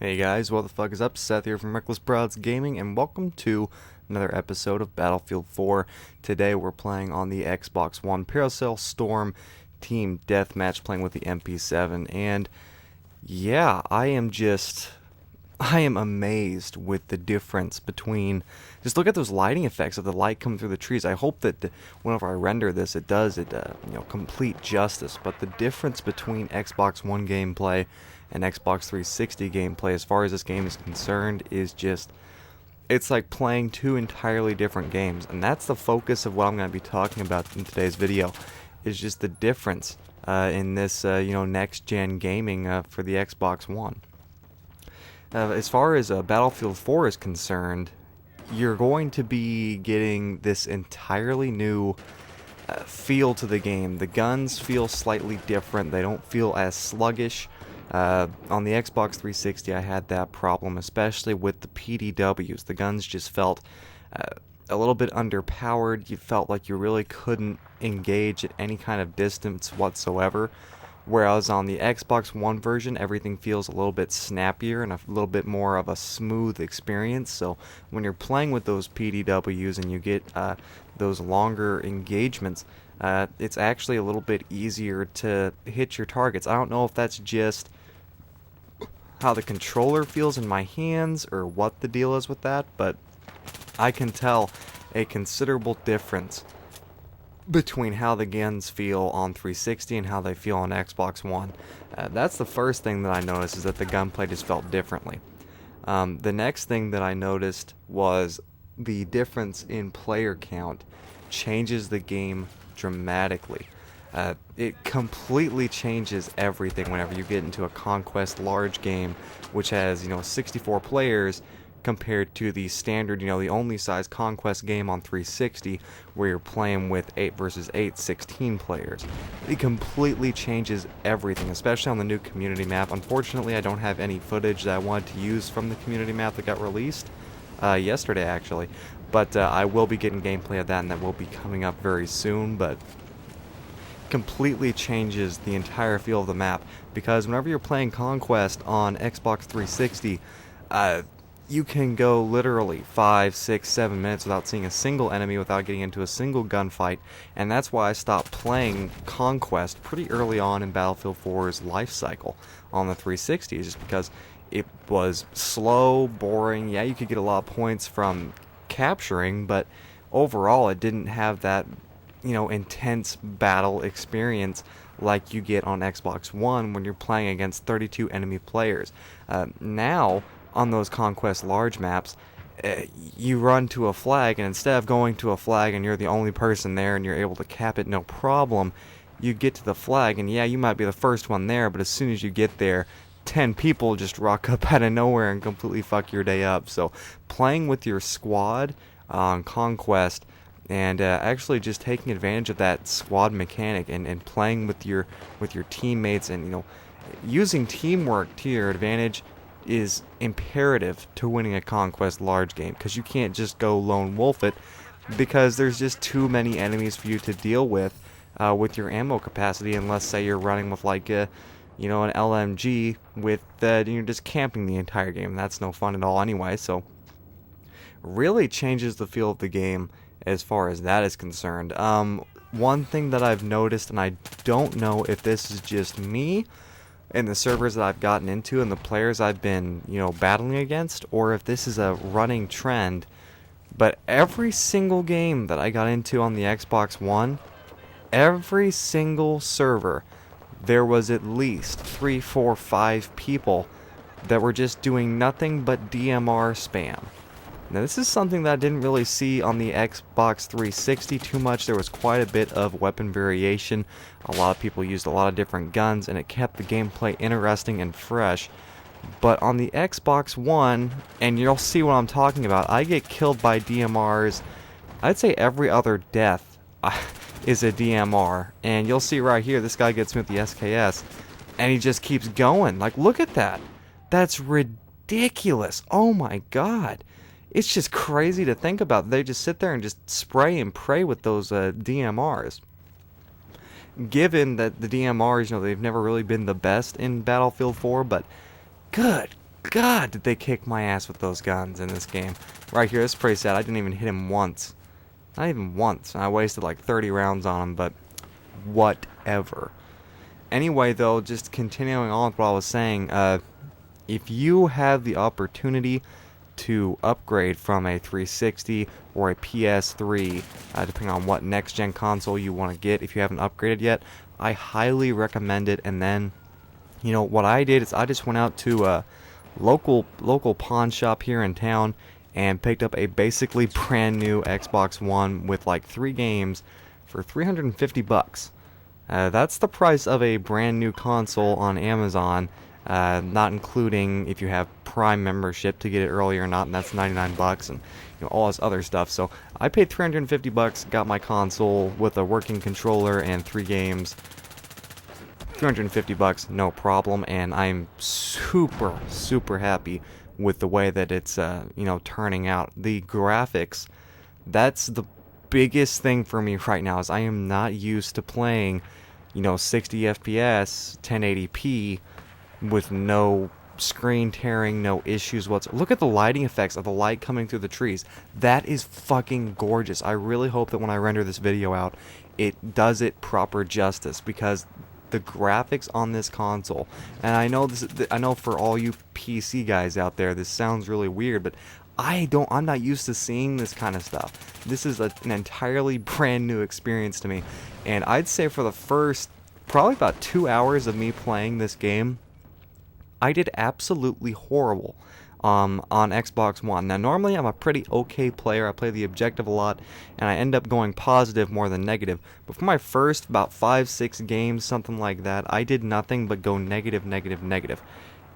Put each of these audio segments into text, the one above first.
Hey guys, what the fuck is up? Seth here from RecklessProdsGaming, and welcome to another episode of Battlefield 4. Today we're playing on the Xbox One Paracel Storm Team Deathmatch, playing with the MP7, and yeah, I am amazed with the difference between, just look at those lighting effects of the light coming through the trees. I hope that whenever I render this, it does complete justice, but the difference between Xbox One gameplay and Xbox 360 gameplay as far as this game is concerned is just, it's like playing two entirely different games, and that's the focus of what I'm going to be talking about in today's video, is just the difference in this next gen gaming for the Xbox One. As far as Battlefield 4 is concerned, you're going to be getting this entirely new feel to the game. The guns feel slightly different. They don't feel as sluggish. On the Xbox 360, I had that problem, especially with the PDWs. The guns just felt a little bit underpowered. You felt like you really couldn't engage at any kind of distance whatsoever. Whereas on the Xbox One version, everything feels a little bit snappier and a little bit more of a smooth experience. So when you're playing with those PDWs and you get those longer engagements, it's actually a little bit easier to hit your targets. I don't know if that's just how the controller feels in my hands or what the deal is with that, but I can tell a considerable difference between how the guns feel on 360 and how they feel on Xbox One. That's the first thing that I noticed, is that the gunplay just felt differently. The next thing that I noticed was the difference in player count changes the game dramatically. It completely changes everything whenever you get into a Conquest large game, which has 64 players, compared to the standard, the only size Conquest game on 360, where you're playing with 8 versus 8, 16 players. It completely changes everything, especially on the new community map. Unfortunately, I don't have any footage that I wanted to use from the community map that got released yesterday, actually. But I will be getting gameplay of that, and that will be coming up very soon. But completely changes the entire feel of the map, because whenever you're playing Conquest on Xbox 360, you can go literally 5, 6, 7 minutes without seeing a single enemy, without getting into a single gunfight, and that's why I stopped playing Conquest pretty early on in Battlefield 4's life cycle on the 360, just because it was slow, boring. Yeah, you could get a lot of points from capturing, but overall it didn't have that intense battle experience like you get on Xbox One when you're playing against 32 enemy players. Now, on those Conquest large maps, you run to a flag, and instead of going to a flag and you're the only person there and you're able to cap it no problem, you get to the flag, and yeah, you might be the first one there, but as soon as you get there, 10 people just rock up out of nowhere and completely fuck your day up. So playing with your squad on Conquest, and actually just taking advantage of that squad mechanic, and playing with your teammates, and using teamwork to your advantage, is imperative to winning a Conquest large game, because you can't just go lone wolf it, because there's just too many enemies for you to deal with your ammo capacity, unless, say, you're running with like an LMG with you're just camping the entire game. That's no fun at all anyway. So really changes the feel of the game as far as that is concerned. One thing that I've noticed, and I don't know if this is just me and the servers that I've gotten into and the players I've been, battling against, or if this is a running trend, but every single game that I got into on the Xbox One, every single server, there was at least 3, 4, 5 people that were just doing nothing but DMR spam. Now, this is something that I didn't really see on the Xbox 360 too much. There was quite a bit of weapon variation. A lot of people used a lot of different guns, and it kept the gameplay interesting and fresh. But on the Xbox One, and you'll see what I'm talking about, I get killed by DMRs. I'd say every other death is a DMR. And you'll see right here, this guy gets me with the SKS, and he just keeps going. Like, look at that. That's ridiculous. Oh my god. It's just crazy to think about. They just sit there and just spray and pray with those DMRs. Given that the DMRs, they've never really been the best in Battlefield 4, but good God, did they kick my ass with those guns in this game. Right here, this is pretty sad. I didn't even hit him once. Not even once. I wasted like 30 rounds on him, but whatever. Anyway, though, just continuing on with what I was saying, if you have the opportunity to upgrade from a 360 or a PS3, depending on what next-gen console you want to get, if you haven't upgraded yet, I highly recommend it. And then, you know, what I did is I just went out to a local pawn shop here in town and picked up a basically brand new Xbox One with like 3 games for $350. That's the price of a brand new console on Amazon, not including if you have Prime membership to get it early or not, and that's $99, and you know, all this other stuff. So I paid $350, got my console with a working controller and 3 games. $250, no problem, and I'm super happy with the way that it's you know, turning out. The graphics, that's the biggest thing for me right now, is I am not used to playing, you know, 60 FPS 1080p with no screen tearing, no issues whatsoever. Look at the lighting effects of the light coming through the trees. That is fucking gorgeous. I really hope that when I render this video out, it does it proper justice, because the graphics on this console, and I know for all you PC guys out there, this sounds really weird, but I'm not used to seeing this kind of stuff. This is an entirely brand new experience to me, and I'd say for the first probably about 2 hours of me playing this game, I did absolutely horrible on Xbox One. Now, normally I'm a pretty okay player. I play the objective a lot, and I end up going positive more than negative. But for my first about 5-6 games, something like that, I did nothing but go negative.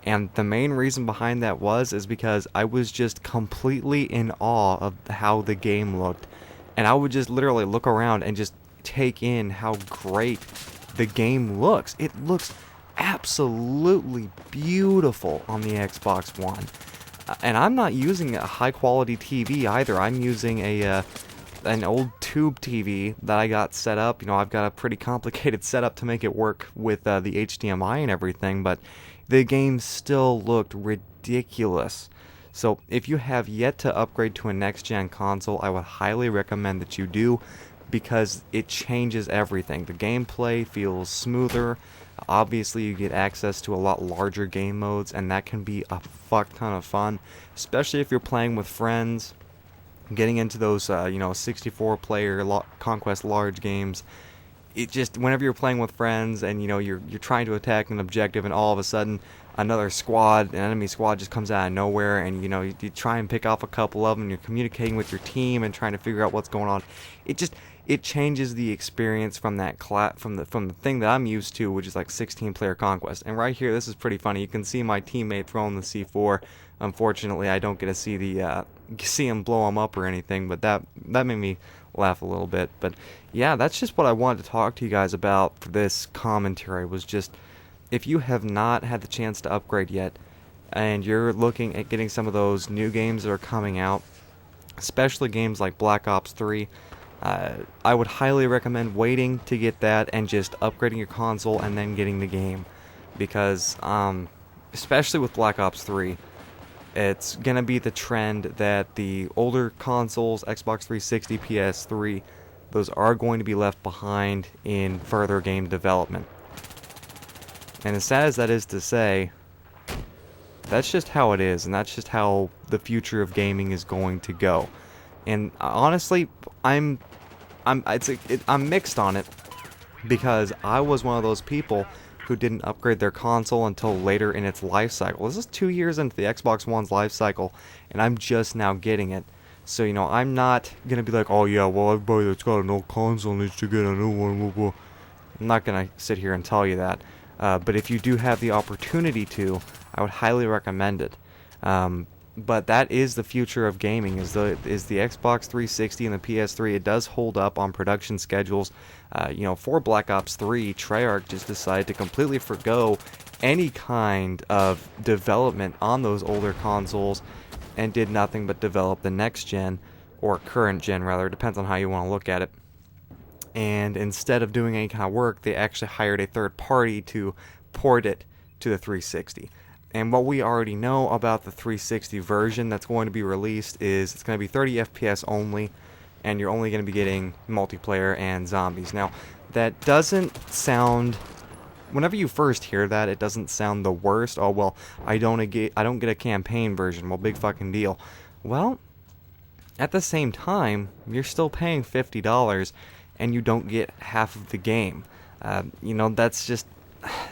And the main reason behind that is because I was just completely in awe of how the game looked. And I would just literally look around and just take in how great the game looks. It looks absolutely beautiful on the Xbox One. And I'm not using a high quality TV either. I'm using an old tube TV that I got set up. You know, I've got a pretty complicated setup to make it work with the HDMI and everything, but the game still looked ridiculous. So if you have yet to upgrade to a next-gen console, I would highly recommend that you do, because it changes everything. The gameplay feels smoother. Obviously, you get access to a lot larger game modes, and that can be a fuck ton of fun, especially if you're playing with friends. Getting into those, you know, 64-player Conquest large games. It just, whenever you're playing with friends and, you know, you're trying to attack an objective, and all of a sudden an enemy squad just comes out of nowhere, and you know, you try and pick off a couple of them, and you're communicating with your team and trying to figure out what's going on. It changes the experience from that from the thing that I'm used to, which is like 16-player Conquest. And right here, this is pretty funny. You can see my teammate throwing the C4. Unfortunately, I don't get to see him blow him up or anything, but that made me laugh a little bit. But yeah, that's just what I wanted to talk to you guys about for this commentary. Was just, if you have not had the chance to upgrade yet, and you're looking at getting some of those new games that are coming out, especially games like Black Ops 3, I would highly recommend waiting to get that and just upgrading your console and then getting the game, because especially with Black Ops 3, it's gonna be the trend that the older consoles, Xbox 360, PS3, those are going to be left behind in further game development. And as sad as that is to say, that's just how it is, and that's just how the future of gaming is going to go. And honestly, I'm mixed on it, because I was one of those people who didn't upgrade their console until later in its life cycle. This is 2 years into the Xbox One's life cycle, and I'm just now getting it. So, you know, I'm not gonna be like, oh yeah, well, everybody that's got an old console needs to get a new one. I'm not gonna sit here and tell you that. But if you do have the opportunity to, I would highly recommend it. But that is the future of gaming, is the Xbox 360 and the PS3. It does hold up on production schedules. You know, for Black Ops 3, Treyarch just decided to completely forgo any kind of development on those older consoles and did nothing but develop the next gen, or current gen rather, depends on how you want to look at it. And instead of doing any kind of work, they actually hired a third party to port it to the 360. And what we already know about the 360 version that's going to be released is it's going to be 30 FPS only, and you're only going to be getting multiplayer and zombies. Now, that doesn't sound... Whenever you first hear that, it doesn't sound the worst. Oh, well, I don't get a campaign version. Well, big fucking deal. Well, at the same time, you're still paying $50, and you don't get half of the game. You know, that's just...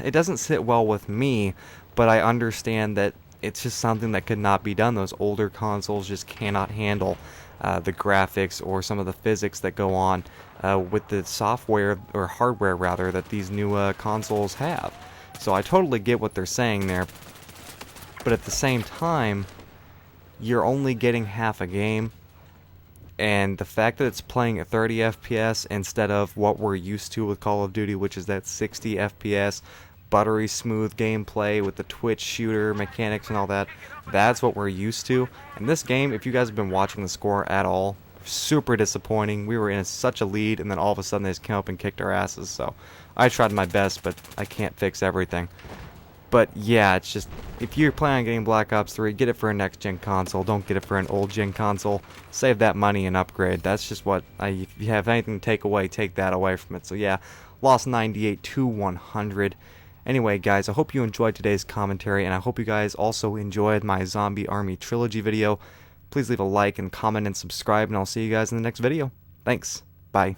It doesn't sit well with me, but I understand that it's just something that could not be done. Those older consoles just cannot handle the graphics or some of the physics that go on with the software, or hardware rather, that these new consoles have. So I totally get what they're saying there, but at the same time, you're only getting half a game, and the fact that it's playing at 30 FPS instead of what we're used to with Call of Duty, which is that 60 FPS, buttery smooth gameplay with the twitch shooter mechanics and all that, that's what we're used to. And this game, if you guys have been watching the score at all, super disappointing. We were in such a lead, and then all of a sudden they just came up and kicked our asses. So I tried my best, but I can't fix everything. But yeah, it's just, if you're planning on getting Black Ops 3, get it for a next-gen console. Don't get it for an old-gen console. Save that money and upgrade. That's just what, if you have anything to take away, take that away from it. So yeah, lost 98 to 100. Anyway, guys, I hope you enjoyed today's commentary, and I hope you guys also enjoyed my Zombie Army Trilogy video. Please leave a like and comment and subscribe, and I'll see you guys in the next video. Thanks. Bye.